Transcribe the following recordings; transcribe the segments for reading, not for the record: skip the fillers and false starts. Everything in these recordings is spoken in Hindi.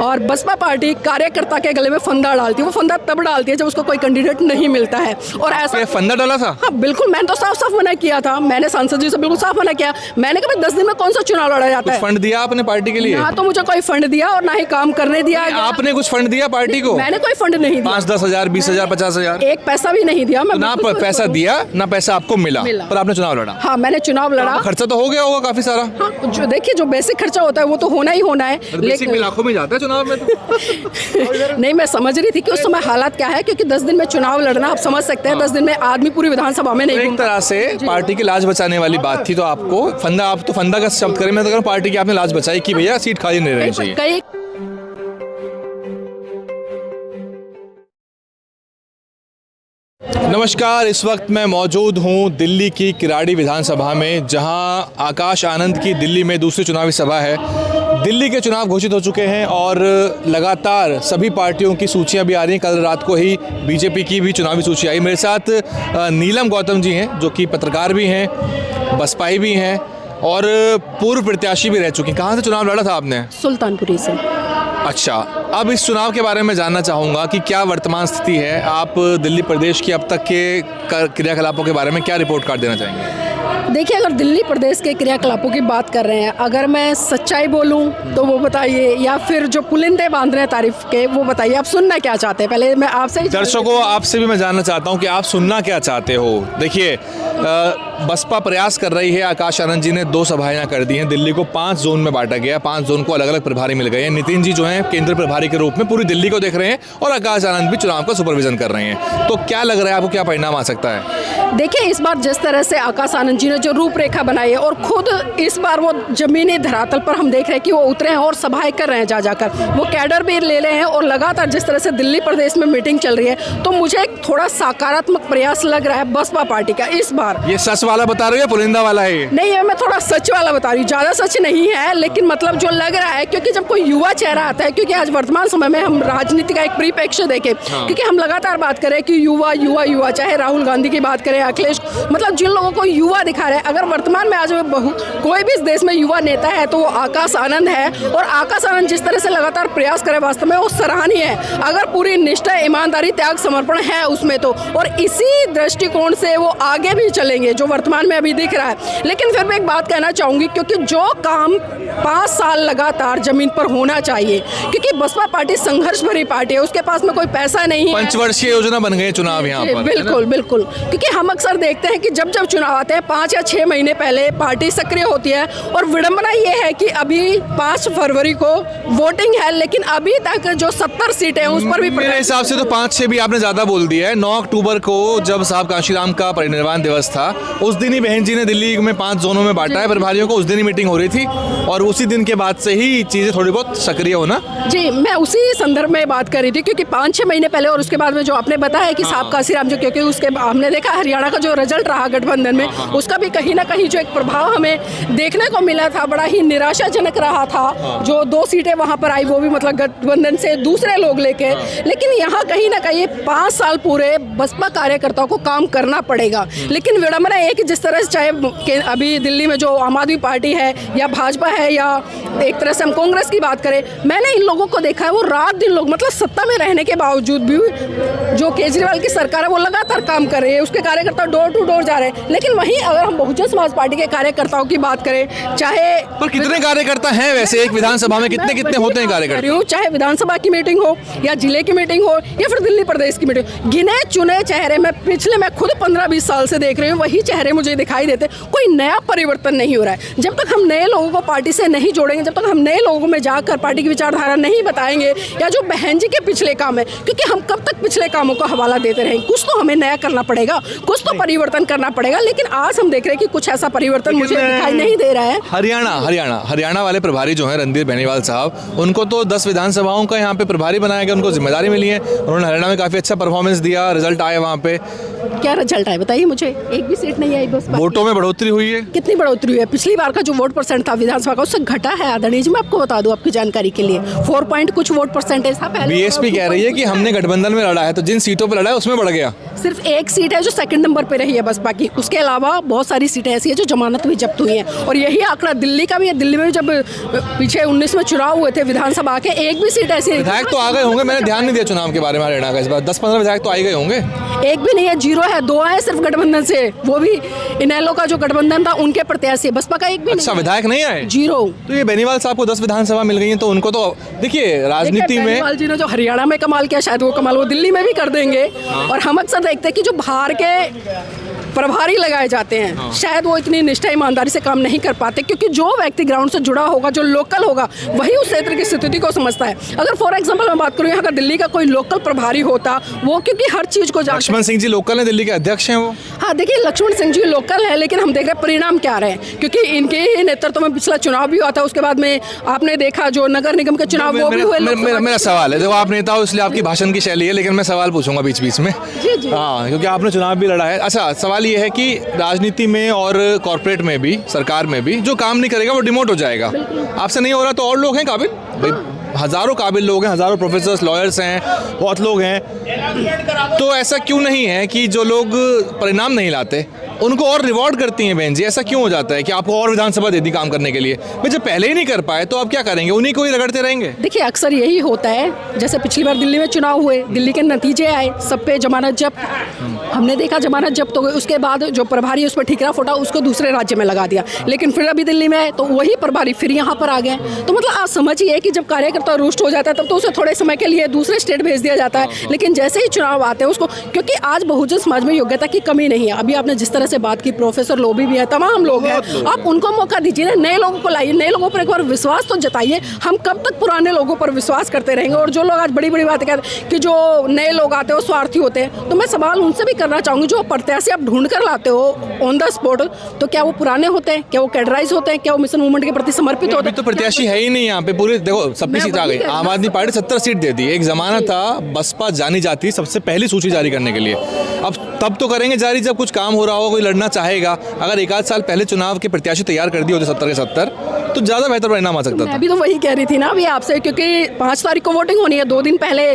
और बसपा पार्टी कार्यकर्ता के गले में फंदा डालती है। वो फंदा तब डालती है जब उसको कोई कैंडिडेट नहीं मिलता है। और ऐसा फंदा डाला था? हाँ बिल्कुल, मैंने तो साफ साफ मना किया था। मैंने सांसद जी से बिल्कुल साफ मना किया। मैंने कहा 10 दिन में कौन सा चुनाव लड़ा जाता है। फंड दिया आपने पार्टी के लिए? ना तो मुझे कोई फंड दिया और ना ही काम करने दिया। आपने कुछ फंड दिया पार्टी को? मैंने कोई फंड नहीं दिया। 5-10 हजार, 20 हजार, 50 हजार, एक पैसा भी नहीं दिया। मैं ना पैसा दिया ना पैसा आपको मिला, पर आपने चुनाव लड़ा। हाँ मैंने चुनाव लड़ा। खर्चा तो हो गया होगा काफी सारा। हाँ जो देखिए, जो बेसिक खर्चा होता है वो तो होना ही होना है, लेकिन लाखों में जाता है चुनाव में तो। नहीं, मैं समझ रही थी कि उस समय हालात क्या है, क्योंकि 10 दिन में चुनाव लड़ना आप समझ सकते हैं। 10 दिन में आदमी पूरी विधानसभा में नहीं एक तरह से पार्टी की लाज बचाने वाली बात थी। तो आपको फंदा, आप तो फंदा का शब्द करें, मैं तो कहूं पार्टी की आपने लाज बचाई कि भैया सीट खाली नहीं रहनी चाहिए। नमस्कार, इस वक्त मैं मौजूद हूं दिल्ली की किराड़ी विधानसभा में, जहां आकाश आनंद की दिल्ली में दूसरी चुनावी सभा है। दिल्ली के चुनाव घोषित हो चुके हैं और लगातार सभी पार्टियों की सूचियां भी आ रही हैं। कल रात को ही बीजेपी की भी चुनावी सूची आई। मेरे साथ नीलम गौतम जी हैं, जो कि पत्रकार भी हैं, बसपाई भी हैं और पूर्व प्रत्याशी भी रह चुकी हैं। कहाँ से चुनाव लड़ा था आपने? सुल्तानपुरी से। अच्छा, अब इस चुनाव के बारे में जानना चाहूँगा कि क्या वर्तमान स्थिति है। आप दिल्ली प्रदेश की अब तक के क्रियाकलापों के बारे में क्या रिपोर्ट कार्ड देना चाहेंगे? देखिए, अगर दिल्ली प्रदेश के क्रियाकलापों की बात कर रहे हैं, अगर मैं सच्चाई बोलूं तो वो बताइए, या फिर जो पुलिंदे बांध रहे हैं तारीफ के वो बताइए। आप सुनना क्या चाहते हैं? पहले मैं आपसे दर्शकों, आपसे भी मैं जानना चाहता हूं कि आप सुनना क्या चाहते हो। देखिए, बसपा प्रयास कर रही है। आकाश आनंद जी ने 2 सभाएं यहाँ कर दी हैं। दिल्ली को 5 जोन में बांटा गया। 5 जोन को अलग अलग प्रभारी मिल गए हैं। नितिन जी जो हैं केंद्रीय प्रभारी के रूप में पूरी दिल्ली को देख रहे हैं और आकाश आनंद भी चुनाव का सुपरविजन कर रहे हैं। तो क्या लग रहा है आपको, क्या परिणाम आ सकता है? देखिए, इस बार जिस तरह से आकाश आनंद जी ने जो रूपरेखा बनाई है, और खुद इस बार वो जमीनी धरातल पर हम देख रहे हैं कि वो उतरे हैं और सभाएं कर रहे हैं जाकर। वो कैडर भी ले रहे हैं और लगातार जिस तरह से दिल्ली प्रदेश में मीटिंग चल रही है, तो मुझे एक थोड़ा सकारात्मक प्रयास लग रहा है बसपा पार्टी का इस बार। ये सच वाला बता रहे हो या पुलिंदा वाला है? नहीं है, मैं थोड़ा सच वाला बता रही हूँ, ज़्यादा सच नहीं है, लेकिन मतलब जो लग रहा है, क्योंकि जब कोई युवा चेहरा आता है, क्योंकि आज वर्तमान समय में हम राजनीति का एक परिप्रेक्ष्य देखें, क्योंकि हम लगातार बात करें कि युवा युवा युवा, चाहे राहुल गांधी की बात करें, अखिलेश, मतलब जिन लोगों को युवा दिखा रहे हैं, अगर वर्तमान में आज कोई भी इस देश में युवा नेता है तो वो आकाश आनंद है। और आकाश आनंद जिस तरह से लगातार प्रयास करे, वास्तव में वो सराहनीय है। अगर पूरी निष्ठा, ईमानदारी, त्याग, समर्पण है उसमें तो, और इसी दृष्टिकोण से वो आगे भी चलेंगे जो वर्तमान में अभी दिख रहा है। लेकिन फिर मैं एक बात कहना चाहूँगी, क्योंकि जो काम 5 साल लगातार जमीन पर होना चाहिए, क्योंकि बसपा पार्टी संघर्ष भरी पार्टी है, उसके पास में कोई पैसा नहीं है। पंचवर्षीय योजना बन गई चुनाव यहाँ पर। बिल्कुल बिल्कुल, क्योंकि हम अक्सर देखते हैं कि जब जब चुनाव आते हैं 5 या 6 महीने पहले पार्टी सक्रिय होती है। और विडंबना ये है कि अभी 5 फरवरी को वोटिंग है, लेकिन अभी तक जो 70 सीटें हैं उस पर भी, मेरे हिसाब से तो 5-6 भी आपने ज्यादा बोल दिया है। 9 अक्टूबर को जब साहब कांशीराम का परिनिर्वाण दिवस था, उस दिन ही बहन जी ने दिल्ली में 5 जोनों में बांटा है प्रभारियों को। उस दिन ही मीटिंग हो रही थी और उसी दिन के बाद से ही चीजें थोड़ी बहुत सक्रिय होना। जी, मैं उसी संदर्भ में बात कर रही थी, क्योंकि 5-6 महीने पहले और उसके बाद में जो आपने बताया कि साहब कांशीराम जो, क्योंकि उसके हमने देखा हरियाणा का जो रिजल्ट रहा गठबंधन में, उसका भी कहीं ना कहीं जो एक प्रभाव हमें देखने को मिला था, बड़ा ही निराशाजनक रहा था। जो 2 सीटें वहां पर आई वो भी मतलब गठबंधन से दूसरे लोग लेके। लेकिन यहाँ कहीं ना कहीं 5 साल पूरे बसपा कार्यकर्ताओं को काम करना पड़ेगा। लेकिन विडंबना है कि जिस तरह से चाहे अभी दिल्ली में जो आम आदमी पार्टी है या भाजपा है या एक तरह से हम कांग्रेस की बात करें, मैंने इन लोगों को देखा है, वो रात दिन लोग, मतलब सत्ता में रहने के बावजूद भी जो केजरीवाल की सरकार है वो लगातार काम कर रही है, उसके कार्यकर्ता डोर टू डोर जा रहे हैं। लेकिन वहीं अगर हम बहुजन समाज पार्टी के कार्यकर्ताओं की बात करें, चाहे पर कितने कार्यकर्ता हैं वैसे एक विधानसभा में, कितने होते हैं कार्यकर्ता? चाहे विधानसभा की मीटिंग हो या जिले की मीटिंग हो या फिर दिल्ली प्रदेश की मीटिंग, गिने चुने चेहरे मैं खुद 15-20 साल से देख रही हूँ, वही चेहरे मुझे दिखाई देते। कोई नया परिवर्तन नहीं हो रहा है। जब तक हम नए लोगों को पार्टी से नहीं जोड़ेंगे, जब तक हम नए लोगों में जाकर पार्टी की विचारधारा नहीं बताएंगे, या जो बहन जी के पिछले काम है, क्योंकि हम कब तक पिछले कामों का हवाला देते रहेंगे? कुछ तो हमें नया करना पड़ेगा, कुछ तो परिवर्तन करना पड़ेगा। लेकिन आज हम देख रहे हैं कि कुछ ऐसा परिवर्तन मुझे दिखाई नहीं दे रहा है। हरियाणा वाले प्रभारी जो हैं रणधीर बेनीवाल साहब, उनको तो 10 विधानसभाओं का यहाँ पे प्रभारी बनाया गया, उनको जिम्मेदारी मिली है। उन्होंने हरियाणा में काफी अच्छा परफॉर्मेंस दिया, रिजल्ट आए वहाँ पे। क्या रिजल्ट आए बताइए मुझे? एक भी सीट नहीं आई बस। वोटों में बढ़ोतरी हुई है। कितनी बढ़ोतरी हुई है? पिछली बार का जो वोट परसेंट था विधानसभा का, उससे घटा है आदरणीय जी। मैं आपको बता दूं आपकी जानकारी के लिए, 4 पॉइंट कुछ वोट परसेंटेज था पहले। बीएसपी कह रही है कि हमने गठबंधन में लड़ा है, तो जिन सीटों पर लड़ा है उसमें बढ़ गया। सिर्फ एक सीट है जो सेकंड नंबर पे रही है बसपा की, उसके अलावा बहुत सारी सीटें ऐसी है जो जमानत भी जब्त हुई हैं। और यही आंकड़ा दिल्ली का भी है। दिल्ली में भी जब पीछे 19 में चुनाव हुए थे विधानसभा के, एक भी सीट ऐसी विधायक तो आ गए होंगे, मैंने ध्यान नहीं दिया चुनाव के बारे में हरियाणा का इस बार। 10-15 विधायक तो आ ही गए होंगे। एक भी नहीं है, 0 है। 2 आए सिर्फ गठबंधन से, वो भी इनेलो का जो गठबंधन था उनके प्रत्याशी, बसपा का एक भी अच्छा, विधायक नहीं आए, 0। तो ये बेनीवाल साहब को 10 विधानसभा मिल गई है, तो उनको तो देखिए राजनीति में बेनीवाल जी ने जो हरियाणा में कमाल किया, शायद वो कमाल वो दिल्ली में भी कर देंगे। और हम अक्सर देखते हैं कि जो बाहर के प्रभारी लगाए जाते हैं, शायद वो इतनी निष्ठा ईमानदारी से काम नहीं कर पाते, क्योंकि जो व्यक्ति ग्राउंड से जुड़ा होगा, जो लोकल होगा, वही उस क्षेत्र की स्थिति को समझता है। अगर फॉर एग्जांपल मैं बात करूँ, यहाँ का दिल्ली का कोई लोकल प्रभारी होता, वो क्योंकि हर चीज़ को लक्ष्मण सिंह जी लोकल हैं, दिल्ली के अध्यक्ष हैं वो। हाँ देखिए, लक्ष्मण सिंह जी लोकल है, लेकिन हम देख रहे हैं परिणाम क्या रहे हैं, क्योंकि इनके नेतृत्व में पिछला चुनाव भी हुआ था। उसके बाद में आपने देखा जो नगर निगम के चुनाव वो भी हुए। मेरा सवाल है, देखो आप नेता हो इसलिए आपकी भाषण की शैली है, लेकिन मैं सवाल पूछूंगा बीच बीच में। हाँ, क्योंकि आपने चुनाव भी लड़ा है। अच्छा, सवाल ये है कि राजनीति में और कॉर्पोरेट में भी, सरकार में भी, जो काम नहीं करेगा वो डिमोट हो जाएगा। आपसे नहीं हो रहा तो और लोग हैं काबिल, भाई हजारों काबिल लोग हैं, हजारों प्रोफेसर्स, लॉयर्स हैं, बहुत लोग हैं। तो ऐसा क्यों नहीं है कि जो लोग परिणाम नहीं लाते उनको और रिवॉर्ड करती हैं बहन जी? ऐसा क्यों हो जाता है कि आपको और विधानसभा दे दी काम करने के लिए? भाई जब पहले ही नहीं कर पाए तो आप क्या करेंगे? उन्हीं को ही रगड़ते रहेंगे? देखिए, अक्सर यही होता है। जैसे पिछली बार दिल्ली में चुनाव हुए, दिल्ली के नतीजे आए, सब पे जमानत जब्त, हमने देखा जमानत जब्त हो गई। उसके बाद जो प्रभारी उस पर ठीकरा फोटा, उसको दूसरे राज्य में लगा दिया। लेकिन फिर अभी दिल्ली में है तो वही प्रभारी फिर यहाँ पर आ गए। तो मतलब आप समझिए कि जब कार्यकर्ता रुष्ट हो जाता है तब तो उसे थोड़े समय के लिए दूसरे स्टेट भेज दिया जाता है, लेकिन जैसे ही चुनाव आते हैं उसको, क्योंकि आज बहुजन समाज में योग्यता की कमी नहीं है। अभी आपने जिस तरह से बात की, प्रोफेसर लोभी भी है, तमाम लोग हैं, आप उनको मौका दीजिए ना, नए लोगों को लाइए, नए लोगों पर एक बार विश्वास तो जताइए। हम कब तक पुराने लोगों पर विश्वास करते रहेंगे? और जो लोग आज बड़ी बड़ी बातें कहते हैं कि जो नए लोग आते हैं वो स्वार्थी होते हैं, तो मैं सवाल उनसे भी करना चाहूँगी, जो प्रत्याशी आप ढूंढ कर लाते हो ऑन द स्पॉट, तो क्या वो पुराने होते हैं? क्या वो कैडराइज होते हैं? क्या वो मिशन मूवमेंट के प्रति समर्पित होते हैं? तो प्रत्याशी है ही नहीं यहाँ पे। पूरे देखो, सबकी सीट आ गई। आम आदमी पार्टी 70 सीट दे दी। एक जमाना था बसपा जानी जाती सबसे पहली सूची जारी करने के लिए। अब तब तो करेंगे जारी जब कुछ काम हो रहा हो, कोई लड़ना चाहेगा। अगर एक आध साल पहले चुनाव के प्रत्याशी तैयार कर दिए होते 70 के 70, तो ज़्यादा बेहतर परिणाम आ सकता था। मैं भी तो वही कह रही थी ना अभी आपसे, क्योंकि 5 तारीख को वोटिंग होनी है। 2 दिन पहले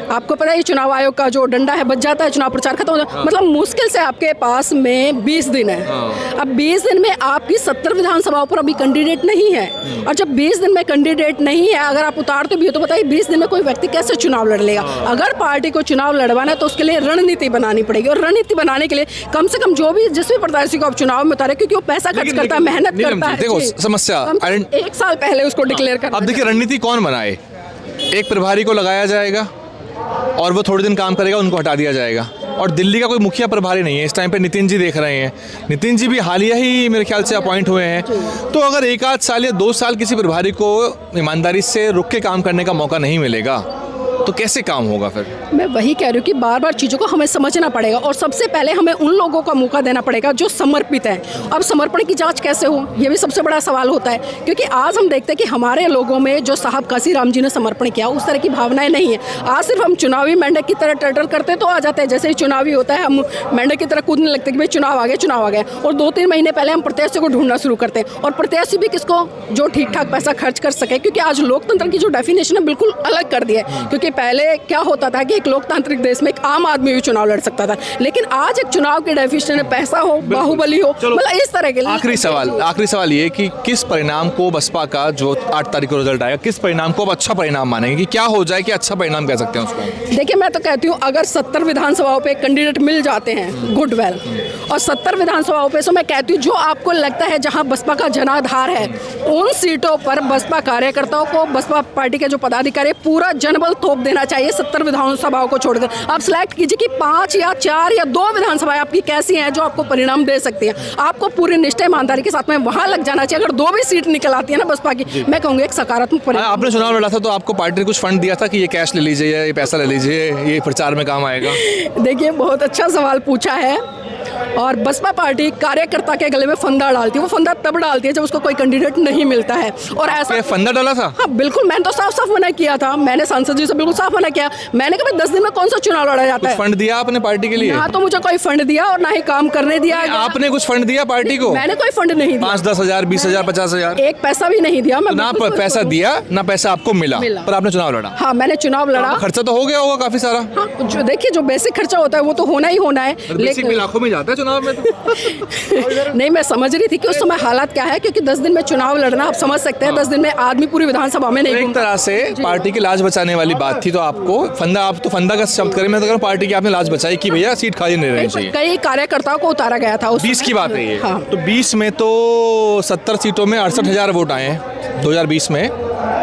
आपको पता है चुनाव आयोग का जो डंडा है बच जाता है, चुनाव प्रचार खत्म हो जाता है। मतलब मुश्किल से आपके पास में 20 दिन है। अब 20 दिन में आपकी 70 विधानसभाओं पर अभी कैंडिडेट नहीं है, और जब 20 दिन में कैंडिडेट नहीं है, अगर आप उतारते भी हो तो बताइए 20 दिन में कोई व्यक्ति कैसे चुनाव लड़ लेगा? अगर पार्टी को चुनाव लड़वाना है तो उसके लिए रणनीति बनानी पड़ेगी, और रणनीति बनाने के लिए कम से कम जो भी जिस भी प्रत्याशी को आप चुनाव में उतारे, क्योंकि वो पैसा खर्च करता है, मेहनत करता है। देखो समस्या 1 साल पहले उसको डिक्लेयर करना। अब देखिए, रणनीति कौन बनाए? एक प्रभारी को लगाया जाएगा और वो थोड़े दिन काम करेगा, उनको हटा दिया जाएगा। और दिल्ली का कोई मुखिया प्रभारी नहीं है इस टाइम पे। नितिन जी देख रहे हैं, नितिन जी भी हालिया ही मेरे ख्याल से अपॉइंट हुए हैं। तो अगर 1 आध साल या 2 साल किसी प्रभारी को ईमानदारी से रुक के काम करने का मौका नहीं मिलेगा तो कैसे काम होगा फिर? मैं वही कह रही हूँ कि बार बार चीज़ों को हमें समझना पड़ेगा, और सबसे पहले हमें उन लोगों का मौका देना पड़ेगा जो समर्पित हैं। अब समर्पण की जांच कैसे हो, ये भी सबसे बड़ा सवाल होता है, क्योंकि आज हम देखते हैं कि हमारे लोगों में जो साहब काशीराम जी ने समर्पण किया उस तरह की भावनाएं नहीं है। आज सिर्फ हम चुनावी मेंढक की तरह टर्टल करते तो आ जाते हैं, जैसे ही चुनावी होता है हम मेंढक की तरह कूदने लगते हैं कि भाई चुनाव आ गया, चुनाव आ गया। और 2-3 महीने पहले हम प्रत्याशी को ढूंढना शुरू करते हैं, और प्रत्याशी भी किसको? जो ठीक ठाक पैसा खर्च कर सके, क्योंकि आज लोकतंत्र की जो डेफिनेशन है बिल्कुल अलग कर दिया है। क्योंकि पहले क्या होता था कि एक लोकतांत्रिक देश में एक आम आदमी भी चुनाव लड़ सकता था, लेकिन आज एक चुनाव की डेफिनेशन में पैसा हो, बाहुबली हो, मतलब इस तरह के। आखिरी सवाल ये कि किस परिणाम को बसपा का जो 8 तारीख को रिजल्ट आएगा, किस परिणाम को अब अच्छा परिणाम मानेंगे? कि क्या हो जाए कि अच्छा परिणाम कह सकते हैं उसको? देखिए, मैं तो कहती हूँ अगर 70 विधानसभाओं पे कैंडिडेट मिल जाते हैं, गुड वेल। और 70 विधानसभाओं पे, सो मैं कहती हूँ जो आपको लगता है जहाँ बसपा का जनाधार है, उन सीटों पर बसपा कार्यकर्ताओं को, बसपा पार्टी के जो पदाधिकारी, पूरा जनबल थोप देना चाहिए। 70 विधानसभाओं को छोड़कर आप सिलेक्ट कीजिए कि 5 या 4 या 2 विधानसभाएं आपकी कैसी हैं जो आपको परिणाम दे सकती हैं। आपको पूरी निष्ठा ईमानदारी के साथ में वहां लग जाना चाहिए। अगर 2 भी सीट निकल आती है ना बसपा की, मैं कहूँगी एक सकारात्मक परिणाम। आपने चुनाव लड़ा था तो आपको पार्टी ने कुछ फंड दिया था कि ये कैश ले लीजिए, ये पैसा ले लीजिए, ये प्रचार में काम आएगा? देखिए, बहुत अच्छा सवाल पूछा है। और बसपा पार्टी कार्यकर्ता के गले में फंदा डालती है। वो फंदा तब डालती है जब उसको कोई कैंडिडेट नहीं मिलता है। और ऐसा फंदा डाला था? हाँ बिल्कुल, मैंने तो साफ साफ मना किया था। मैंने सांसद जी से बिल्कुल साफ मना किया। मैंने कहा 10 दिन में कौन सा चुनाव लड़ा जाता है? फंड दिया आपने पार्टी के लिए? ना तो मुझे कोई फंड दिया और ना ही काम करने दिया। आपने कुछ फंड दिया पार्टी को? मैंने कोई फंड नहीं दिया। 5-10 हजार, 20 हजार, 50 हजार, एक पैसा भी नहीं दिया। मैं ना पैसा दिया ना पैसा आपको मिला, पर आपने चुनाव लड़ा। हाँ, मैंने चुनाव लड़ा। खर्चा तो हो गया होगा काफी सारा। हाँ, जो देखिए जो बेसिक खर्चा होता है वो तो होना ही होना है, लेकिन लाखों में जाता है चुनाव में तो। नहीं, मैं समझ रही थी कि उस समय हालात क्या है, क्योंकि 10 दिन में चुनाव लड़ना आप समझ सकते हैं। 10 दिन में आदमी पूरी विधानसभा में नहीं। एक तरह से पार्टी की लाज बचाने वाली बात थी, तो आपको फंदा, आप तो फंदा का शब्द करें, मैं तो कह रहा हूं पार्टी की आपने लाज बचाई कि भैया सीट खाली नहीं रहनी चाहिए। कई कार्यकर्ताओं को उतारा गया था। 20 की बात है ये। हाँ। तो 20 में तो 70 सीटों में 68,000 वोट आए हैं 2020 में,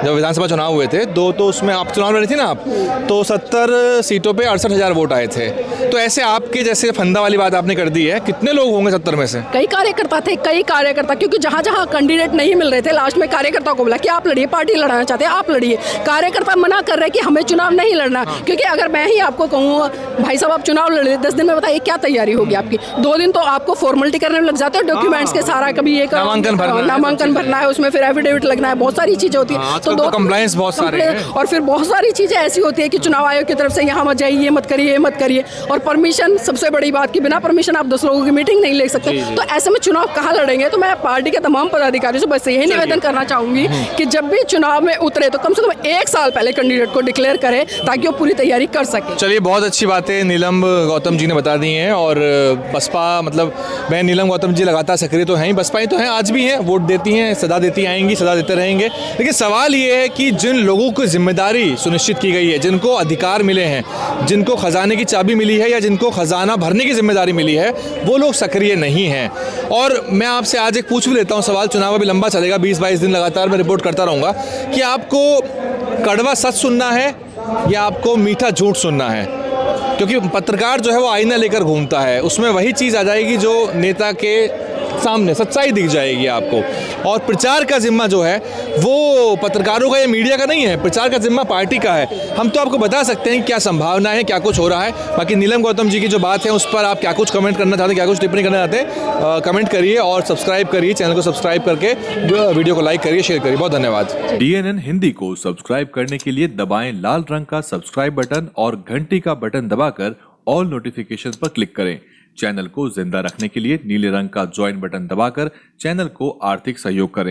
जब विधानसभा चुनाव हुए थे दो, तो उसमें आप चुनाव लड़ी थी ना आप, तो 70 सीटों पे 68,000 वोट आए थे। तो ऐसे आपके जैसे फंदा वाली बात आपने कर दी है, कितने लोग होंगे 70 में से? कई कार्यकर्ता थे, कई कार्यकर्ता, क्योंकि जहाँ जहाँ कैंडिडेट नहीं मिल रहे थे, लास्ट में कार्यकर्ता को बोला कि आप लड़िए, पार्टी लड़ाना चाहते हैं आप लड़िए। कार्यकर्ता मना कर रहे हैं कि हमें चुनाव नहीं लड़ना। क्योंकि अगर मैं ही आपको कहूँ भाई साहब आप चुनाव लड़े, 10 दिन में बताइए क्या तैयारी होगी आपकी? 2 दिन तो आपको फॉर्मेलिटी करने में लग जाते हैं, डॉक्यूमेंट्स के सारा, कभी एक नामांकन भरना है, उसमें फिर एफिडेविट लगना है, बहुत सारी चीजें होती है। तो कंप्लायंस बहुत सारे हैं। और फिर बहुत सारी चीजें ऐसी होती है कि चुनाव आयोग की तरफ से यहाँ मत जाइए, ये मत करिए, ये मत करिए। और परमिशन, सबसे बड़ी बात कि बिना परमिशन आप 10 लोगों की मीटिंग नहीं ले सकते। तो ऐसे में चुनाव कहाँ लड़ेंगे? तो मैं पार्टी के तमाम पदाधिकारियों से बस यही निवेदन करना चाहूंगी कि जब भी चुनाव में उतरे तो कम से कम 1 साल पहले कैंडिडेट को डिक्लेयर करें, ताकि वो पूरी तैयारी कर सके। चलिए, बहुत अच्छी बातें नीलम गौतम जी ने बता दी हैं। और बसपा, मतलब मैं नीलम गौतम जी लगातार सक्रिय तो हैं ही, बसपा ही तो हैं, आज भी हैं, वोट देती हैं, सदा देती आएंगी, सदा देते रहेंगे। लेकिन सवाल ये है कि जिन लोगों को जिम्मेदारी सुनिश्चित की गई है, जिनको अधिकार मिले हैं, जिनको खजाने की चाबी मिली है या जिनको खजाना भरने की जिम्मेदारी मिली है, वो लोग सक्रिय नहीं हैं। और मैं आपसे आज एक पूछ भी लेता हूं सवाल, चुनाव अभी लंबा चलेगा, 20-22 दिन लगातार मैं रिपोर्ट करता रहूंगा, कि आपको कड़वा सच सुनना है या आपको मीठा झूठ सुनना है? क्योंकि पत्रकार जो है वो आईना लेकर घूमता है, उसमें वही चीज़ आ जाएगी जो नेता के सामने सच्चाई दिख जाएगी आपको। और प्रचार का जिम्मा जो है वो पत्रकारों का या मीडिया का नहीं है, प्रचार का जिम्मा पार्टी का है। हम तो आपको बता सकते हैं क्या संभावना है, क्या कुछ हो रहा है। बाकी नीलम गौतम जी की जो बात है उस पर आप क्या कुछ कमेंट करना चाहते हैं, क्या कुछ टिप्पणी करना चाहते हैं, कमेंट करिए और सब्सक्राइब करिए, चैनल को सब्सक्राइब करके वीडियो को लाइक करिए, शेयर करिए। बहुत धन्यवाद। DNN हिंदी को सब्सक्राइब करने के लिए दबाएं लाल रंग का सब्सक्राइब बटन और घंटी का बटन दबाकर ऑल नोटिफिकेशन पर क्लिक करें। चैनल को जिंदा रखने के लिए नीले रंग का ज्वाइन बटन दबाकर चैनल को आर्थिक सहयोग करें।